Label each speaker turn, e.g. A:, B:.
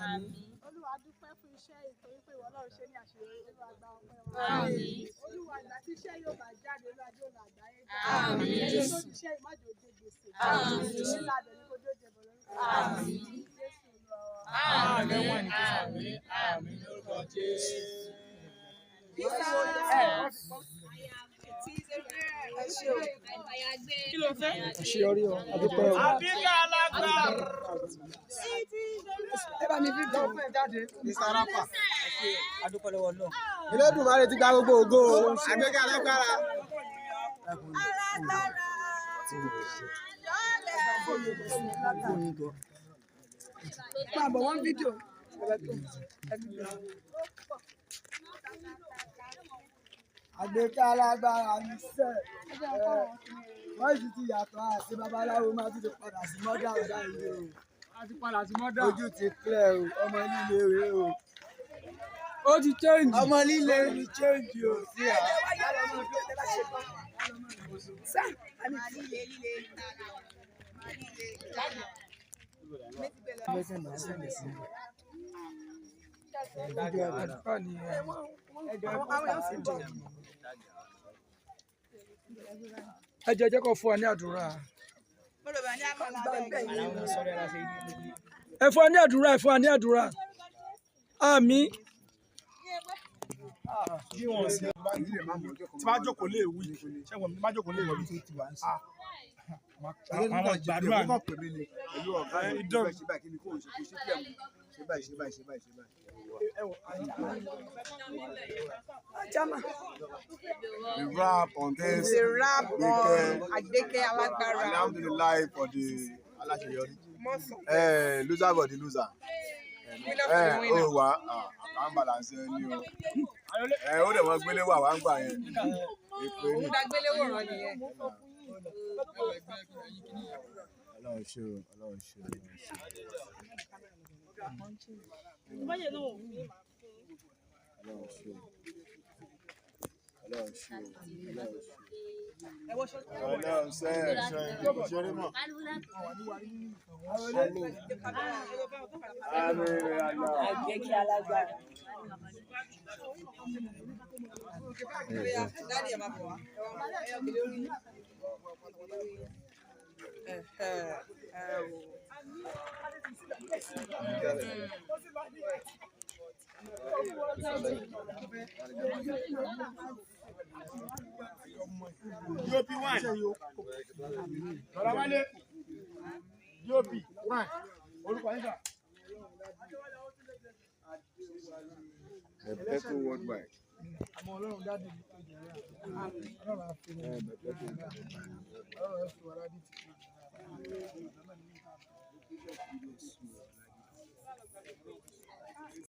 A: Olúwa dúpẹ́ fún iṣẹ́ ìtorí pé ìwọ Ọlọ́run ṣe ní àṣeyọrí. Olúwa gba ọpẹ́ wa. Olúwa ìgbà tí iṣẹ́ yóò bá jáde lọ́jọ́ ọ̀la àgbáyé jáde. Jésù iṣẹ́ ìmájò dé gbèsè. Nílá àbẹ̀ ní kó dé jẹ̀bọ̀ lórúkọ. Jésù lọ.
B: Àmín lórúkọ Jésù.
C: Kí ló fẹ́?
D: Àṣeyọrí o, adúpẹ́ o.
B: Àbíkẹ́ Alagbara.
D: Ẹ bá mi fi gbọ́ fún ẹ jáde.
B: Mr. Rapper.
D: Adúpẹ́ lọ́wọ́ náà.
E: Elédùmarè ti gba gbogbo ògo. Agbeke Alagbara.
D: Máa bọ̀ wọ́n fídíò. Agbeke Alagbara ní sẹ́. Wọ́n sì ti yàtọ̀ àti babaláwo máa ti padà sí mọ́dà ọ̀dà ìlú o.
B: A ti padà sí mọ́dà.
D: Ojú ti clear o, ọmọ líle rèé o.
B: Ó ti change.
D: Ọmọ líle ni change o. Sí à.
B: Ẹ jẹ́ kó fún wa ní àdúrà. Ẹ fún wa ní àdúrà, ẹ fún wa ní àdúrà. Àmín.
E: Bí wọ́n ṣe tí bá jókòó lè wí, ṣé wọ́n bá jókòó lè wí tó ti wá sí. Àwọn gbàdúrà ní pẹ̀lú ọ̀gá ìdán. Ṣé báyìí kí ni kò ń ṣe kò ṣe pẹ̀lú. Ṣé báyìí ṣe báyìí ṣe báyìí ṣe báyìí. The rap on this.
F: The rap on Agbeke Alagbara.
E: Alhamdulillah for the aláṣeyọrí. Loser for the loser. Ó wà à ń balance ẹni o. Ó dẹ̀ wọ́n gbélé wà wá ń gbà yẹn.
F: Olùdágbélé wòran nìyẹn.
E: Ọlọ́run ṣe o, Ọlọ́run ṣe o. Ọlọ́run ṣe ìṣeré mọ̀.
F: Agbeke Alagbara.
E: DOP one. Bọ̀dá Wálé. DOP one. Orúkọ yín sà. Ẹ̀pẹ́tò worldwide.
D: Àmọ́ Ọlọ́run dáàbò ní ìjọ rẹ̀. Ọlọ́run á fi ní ìjọ rẹ̀. Ọlọ́run á fi wà ládìí tì.